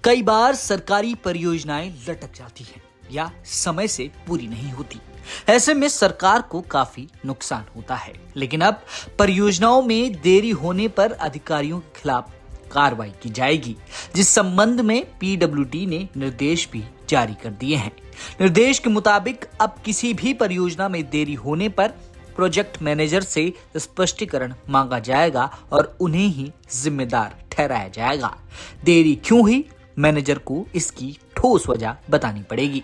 कई बार सरकारी परियोजनाएं लटक जाती हैं या समय से पूरी नहीं होती। ऐसे में सरकार को काफी नुकसान होता है। लेकिन अब परियोजनाओं में देरी होने पर अधिकारियों के खिलाफ कार्रवाई की जाएगी, जिस संबंध में पीडब्ल्यूडी ने निर्देश भी जारी कर दिए हैं। निर्देश के मुताबिक अब किसी भी परियोजना में देरी होने पर प्रोजेक्ट मैनेजर से स्पष्टीकरण मांगा जाएगा और उन्हें ही जिम्मेदार ठहराया जाएगा। देरी क्यों हुई, मैनेजर को इसकी ठोस वजह बतानी पड़ेगी।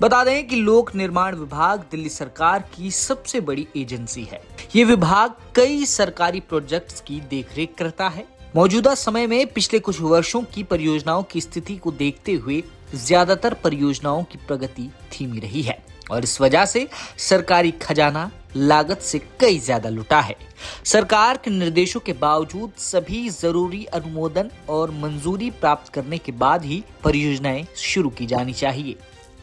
बता दें कि लोक निर्माण विभाग दिल्ली सरकार की सबसे बड़ी एजेंसी है। ये विभाग कई सरकारी प्रोजेक्ट्स की देखरेख करता है। मौजूदा समय में पिछले कुछ वर्षों की परियोजनाओं की स्थिति को देखते हुए ज्यादातर परियोजनाओं की प्रगति धीमी रही है और इस वजह से सरकारी खजाना लागत से कई ज्यादा लुटा है। सरकार के निर्देशों के बावजूद सभी जरूरी अनुमोदन और मंजूरी प्राप्त करने के बाद ही परियोजनाएं शुरू की जानी चाहिए।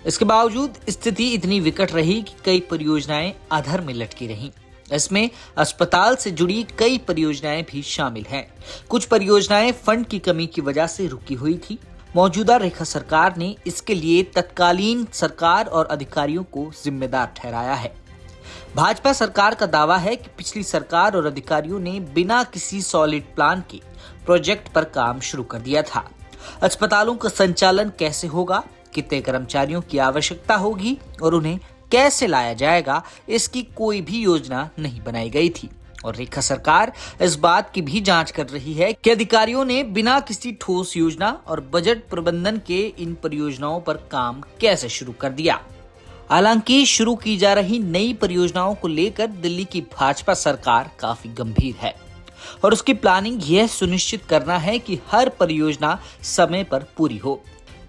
इसके बावजूद स्थिति इतनी विकट रही कि कई परियोजनाएं अधर में लटकी रहीं। इसमें अस्पताल से जुड़ी कई परियोजनाएं भी शामिल हैं। कुछ परियोजनाएं फंड की कमी की वजह से रुकी हुई थी। मौजूदा रेखा सरकार ने इसके लिए तत्कालीन सरकार और अधिकारियों को जिम्मेदार ठहराया है। भाजपा सरकार का दावा है कि पिछली सरकार और अधिकारियों ने बिना किसी सॉलिड प्लान के प्रोजेक्ट पर काम शुरू कर दिया था। अस्पतालों का संचालन कैसे होगा, कितने कर्मचारियों की आवश्यकता होगी और उन्हें कैसे लाया जाएगा, इसकी कोई भी योजना नहीं बनाई गई थी। और रेखा सरकार इस बात की भी जांच कर रही है कि अधिकारियों ने बिना किसी ठोस योजना और बजट प्रबंधन के इन परियोजनाओं पर काम कैसे शुरू कर दिया। हालांकि शुरू की जा रही नई परियोजनाओं को लेकर दिल्ली की भाजपा सरकार काफी गंभीर है और उसकी प्लानिंग यह सुनिश्चित करना है कि हर परियोजना समय पर पूरी हो।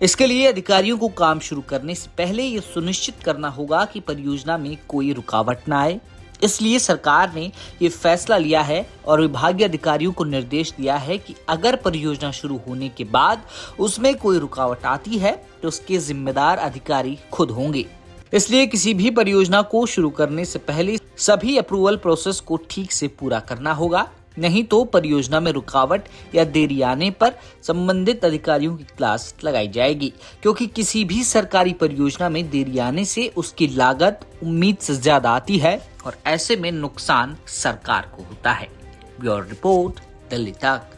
इसके लिए अधिकारियों को काम शुरू करने से पहले यह सुनिश्चित करना होगा कि परियोजना में कोई रुकावट न आए। इसलिए सरकार ने ये फैसला लिया है और विभागीय अधिकारियों को निर्देश दिया है कि अगर परियोजना शुरू होने के बाद उसमें कोई रुकावट आती है तो उसके जिम्मेदार अधिकारी खुद होंगे। इसलिए किसी भी परियोजना को शुरू करने से पहले सभी अप्रूवल प्रोसेस को ठीक से पूरा करना होगा, नहीं तो परियोजना में रुकावट या देरी आने पर संबंधित अधिकारियों की क्लास लगाई जाएगी, क्योंकि किसी भी सरकारी परियोजना में देरी आने से उसकी लागत उम्मीद से ज्यादा आती है और ऐसे में नुकसान सरकार को होता है। ब्यूरो रिपोर्ट, दिल्ली तक।